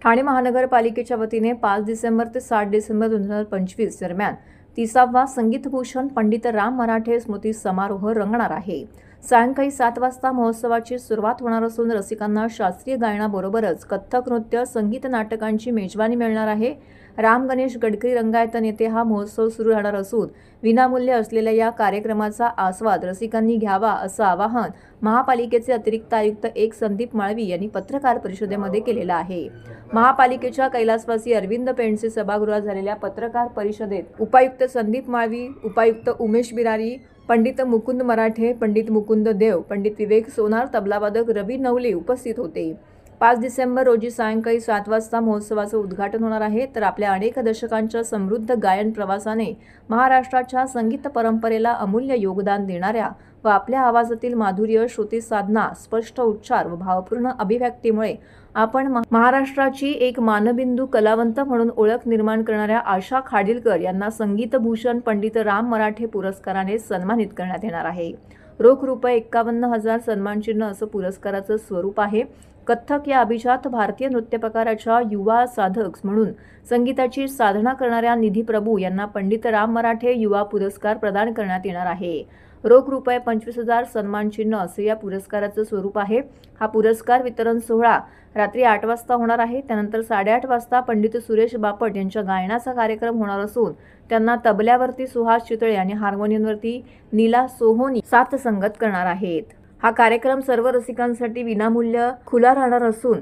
ठाणे महानगरपालिकेच्या वतीने 5 डिसेंबर ते 7 डिसेंबर 2025 दरम्यान 30वा संगीतभूषण पंडित राम मराठे स्मृती समारोह रंगणार आहे। सायंकाळी 7 वाजता महोत्सवाची सुरुवात होणार असून रसिकांना शास्त्रीय गायनाबरोबरच कथ्थक नृत्य, संगीत नाटकांची मेजवानी मिळणार आहे। राम गणेश गडकरी रंगायतन येथे हा महोत्सव सुरू राहणार असून विनामूल्य असलेल्या या कार्यक्रमाचा आस्वाद रसिकांनी घ्यावा असं आवाहन महापालिकेचे अतिरिक्त आयुक्त 1 संदीप माळवी यांनी पत्रकार परिषदेमध्ये केलेलं आहे। महापालिकेच्या कैलासवासी अरविंद पेंडसे सभागृहात झालेल्या पत्रकार परिषदेत उपायुक्त संदीप माळवी, उपायुक्त उमेश बिरारी, पंडित मुकुंद मराठे, पंडित मुकुंद देव, पंडित विवेक सोनार, तबलावादक रवी नवले उपस्थित होते। 5 डिसेंबर रोजी सायंकाळी 7 वाजता महोत्सवाचं उद्घाटन होणार आहे। तर आपल्या अनेक दशकांच्या समृद्ध गायन प्रवासाने महाराष्ट्राच्या संगीत परंपरेला अमूल्य योगदान देणाऱ्या व आपल्या आवाजातील माधुर्य, श्रुती साधना, स्पष्ट उच्चार व भावपूर्ण अभिव्यक्तीमुळे आपण महाराष्ट्राची एक मानबिंदू कलावंत म्हणून ओळख निर्माण करणाऱ्या आशा खाडिलकर यांना संगीतभूषण पंडित राम मराठे पुरस्काराने सन्मानित करण्यात येणार आहे। रोख रुपये 51,000 सन्मानचिन्ह असं पुरस्काराचं स्वरूप आहे। कथ्थक या अभिजात भारतीय नृत्य प्रकाराच्या युवा साधक म्हणून संगीताची साधना करणाऱ्या निधी प्रभू यांना पंडित राम मराठे युवा पुरस्कार प्रदान करण्यात येणार आहे। रोख रुपये 25,000 सन्मानचिन्ह असे या पुरस्काराचं स्वरूप आहे। हा पुरस्कार वितरण सोहळा रात्री 8 वाजता होणार आहे। त्यानंतर 8:30 वाजता पंडित सुरेश बापट यांच्या गायनाचा कार्यक्रम होणार असून त्यांना तबल्यावरती सुहास चितळे आणि हार्मोनियमवरती नीला सोहोनी साथ संगत करणार आहेत। हा कार्यक्रम सर्व रसिकांसाठी विनामूल्य खुला राहणार असून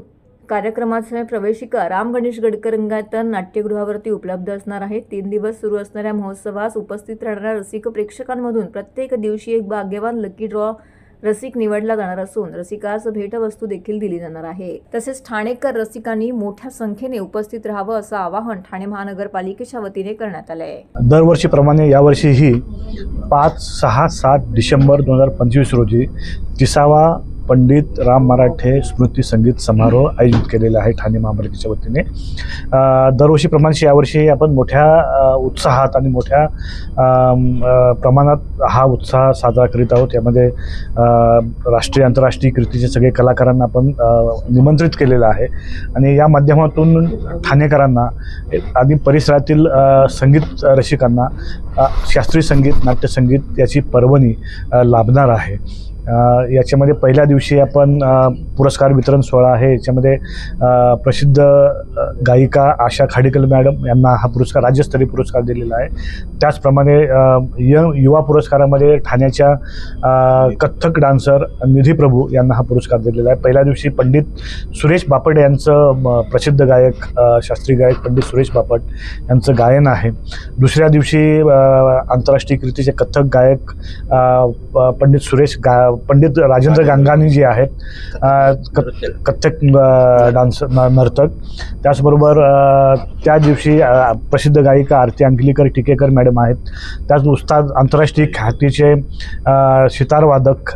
कार्यक्रमाचे प्रवेशिका राम गणेश गडकरी रंगायतन नाट्यगृहावरती उपलब्ध असणार आहे। 3 दिवस सुरू असणाऱ्या महोत्सवास उपस्थित राहणाऱ्या रसिक प्रेक्षकांमधून प्रत्येक दिवशी एक भाग्यवान लकी ड्रॉ रसिक निवडला जाणार असून रसिकास भेटवस्तू देखील दिली जाणार आहे। तसेच ठाणेकर रसिकांनी मोठ्या संख्येने उपस्थित राहावं असं आवाहन ठाणे महानगरपालिकेच्या वतीने करण्यात आलं आहे। दरवर्षीप्रमाणे यावर्षीही 5, 6, 7 डिसेंबर 2025 रोजी 30वा पंडित राम मराठे स्मृती संगीत समारोह आयोजित केलेला आहे ठाणे महापालिकेच्या वतीने। दरवर्षीप्रमाणे यावर्षी आपण मोठ्या उत्साहात आणि मोठ्या प्रमाणात हा उत्साह साजरा करीत आहोत। यामध्ये राष्ट्रीय आंतरराष्ट्रीय कीर्तीचे सगळे कलाकारांना आपण निमंत्रित केलेलं आहे आणि या माध्यमातून ठाणेकरांना आणि परिसरातील संगीत रसिकांना शास्त्रीय संगीत, नाट्यसंगीत याची पर्वणी लाभणार आहे। याच्यामध्ये पहिल्या दिवशी आपण पुरस्कार वितरण सोहळा आहे। याच्यामध्ये प्रसिद्ध गायिका आशा खाडिलकर मॅडम यांना हा पुरस्कार राज्यस्तरीय पुरस्कार दिलेला आहे। त्याचप्रमाणे युवा पुरस्कारामध्ये ठाण्याच्या कथ्थक डान्सर निधी प्रभू यांना हा पुरस्कार दिलेला आहे। पहिल्या दिवशी पंडित सुरेश बापट यांचं प्रसिद्ध गायक, शास्त्रीय गायक पंडित सुरेश बापट यांचं गायन आहे। दुसऱ्या दिवशी आंतरराष्ट्रीय कीर्तीचे कथ्थक गायक पंडित राजेंद्र गांगानी जे आहेत कथ्थक डान्स नर्तक। त्याचबरोबर त्या दिवशी प्रसिद्ध गायिका आरती अंकलीकर टिकेकर मॅडम आहेत। त्याच उस्ताद आंतरराष्ट्रीय ख्यातीचे सितारवादक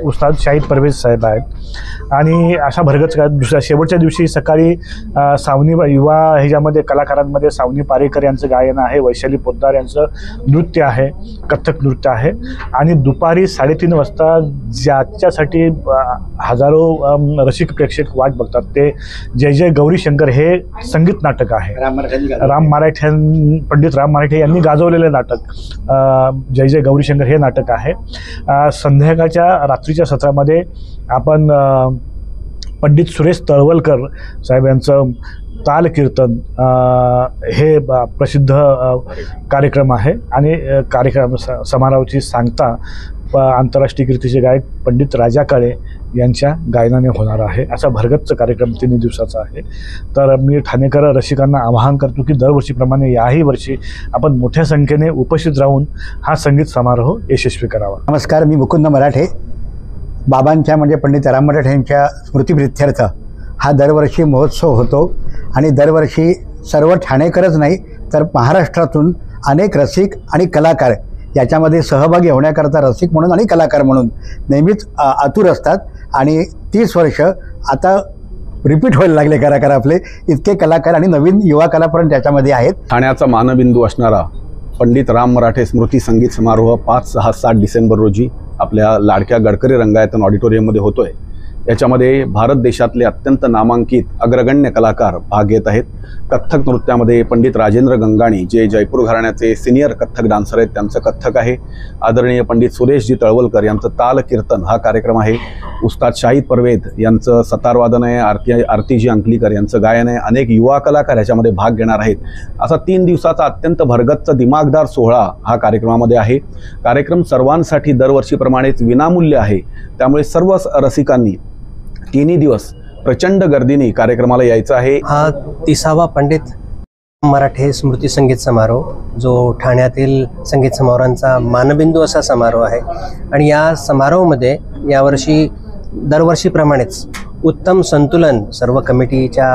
उस्ताद शाहिद परवेज साहेब आहेत। आणि अशा भरगच दुसऱ्या शेवटच्या दिवशी सकाळी सावनी युवा ह्याच्यामध्ये कलाकारांमध्ये सावनी पारेकर यांचं गायन आहे, वैशाली पोद्दार यांचं नृत्य आहे, कथ्थक नृत्य आहे। आणि दुपारी 3:30 वाजता ज्याच्यासाठी हजारो रसिक प्रेक्षक वाट बघतात ते जय जय गौरी शंकर हे संगीत नाटक आहे। पंडित राम मराठे यांनी गाजवलेले नाटक जय जय गौरी शंकर हे नाटक आहे। संध्याकाळच्या रात्रीच्या सत्रामध्ये आपण पंडित सुरेश तळवलकर साहेब यांचं ताल कीर्तन हे प्रसिद्ध कार्यक्रम आहे। आणि कार्यक्रम समारोहाची सांगता आंतरराष्ट्रीय कीर्तीचे गायक पंडित राजा काळे यांच्या गायनाने होणार आहे। असा भरगच्च कार्यक्रम 3 दिवसाचा आहे। तर मी ठाणेकर रसिकांना आवाहन करतो की दरवर्षीप्रमाणे याही वर्षी आपण मोठ्या संख्येने उपस्थित राहून हा संगीत समारोह यशस्वी करावा। नमस्कार, मी मुकुंद मराठे। बाबांच्या म्हणजे पंडित राम मराठे यांच्या स्मृतिप्रित्यर्थ हा दरवर्षी महोत्सव होतो आणि दरवर्षी सर्व ठाणेकरच नाही तर महाराष्ट्रातून अनेक रसिक आणि कलाकार याच्यामध्ये सहभागी होण्याकरता रसिक म्हणून आणि कलाकार म्हणून नेहमीच आतुर असतात। आणि 30 वर्ष आता रिपीट व्हायला लागले कलाकार आपले, इतके कलाकार आणि नवीन युवा कलाकार त्याच्यामध्ये आहेत। ठाण्याचा मानबिंदू असणारा पंडित राम मराठे स्मृती संगीत समारोह 5, 6, 7 डिसेंबर रोजी आपल्या लाडक्या गडकरी रंगायतन ऑडिटोरियममध्ये होतोय। याच्यामध्ये भारत देशातले अत्यंत नामांकित अग्रगण्य कलाकार भाग घेत आहेत. कथ्थक नृत्यामध्ये पंडित राजेंद्र गंगाणी, जे जयपूर घराण्याचे सिनियर कथ्थक डान्सर आहेत, त्यांचं कथ्थक आहे. आदरणीय पंडित सुरेशजी तळवलकर यांचं ताल कीर्तन हा कार्यक्रम आहे. उस्ताद शाहिद परवेद यांचं सतारवादन आहे. आरतीजी अंकलीकर यांचं गायन आहे. अनेक युवा कलाकार याच्यामध्ये भाग घेणार आहेत. असा 3 दिवसाचा अत्यंत भरगच्च दिमागदार सोहळा हा कार्यक्रमामध्ये आहे. कार्यक्रम सर्वांसाठी दरवर्षीप्रमाणेच विनामूल्य आहे. त्यामुळे सर्व रसिकांनी 3 दिवस प्रचंड गर्दीने कार्यक्रमाला यायचं आहे. हा 30वा पंडित मराठे स्मृती संगीत समारोह, जो ठाण्यातील संगीत समारोहांचा मानबिंदू असा समारोह आहे. आणि या समारोहामध्ये यावर्षी दरवर्षीप्रमाणेच उत्तम संतुलन सर्व कमिटीच्या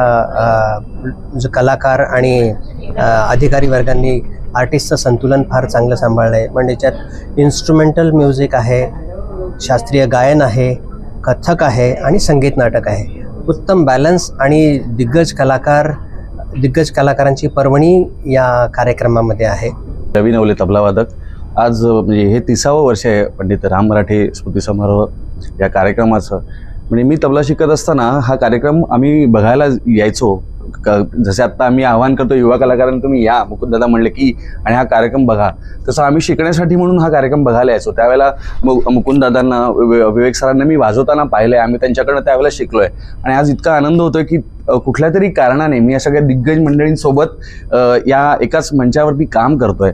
जो कलाकार आणि अधिकारी वर्गांनी आर्टिस्टचं संतुलन फार चांगलं सांभाळलं आहे. म्हणजे त्याच्यात इन्स्ट्रुमेंटल म्युझिक आहे, शास्त्रीय गायन आहे, कथ्थक आहे आणि संगीत नाटक आहे. उत्तम बॅलन्स आणि दिग्गज कलाकारांची पर्वणी या कार्यक्रमामध्ये आहे. रवी नवले तबलावादक. आज म्हणजे हे 30वं वर्ष आहे पंडित राम मराठे स्मृती समारोह या कार्यक्रमाचं. म्हणजे मी तबला शिकत असताना हा कार्यक्रम आम्ही बघायला यायचो. जसे आत्ता आम्ही आवाहन करतो युवा कलाकारांना, तुम्ही या, मुकुंददादा म्हणले की आणि हा कार्यक्रम बघा, तसं आम्ही शिकण्यासाठी म्हणून हा कार्यक्रम बघायला यायचो. त्यावेळेला मुकुंददादांना, विवेक सरांना मी वाजवताना पाहिलं आहे. आम्ही त्यांच्याकडनं त्यावेळेला शिकलो आहे. आणि आज इतका आनंद होतोय की कुठल्या तरी कारणाने मी या सगळ्या दिग्गज मंडळींसोबत या एकाच मंचावरती काम करतोय.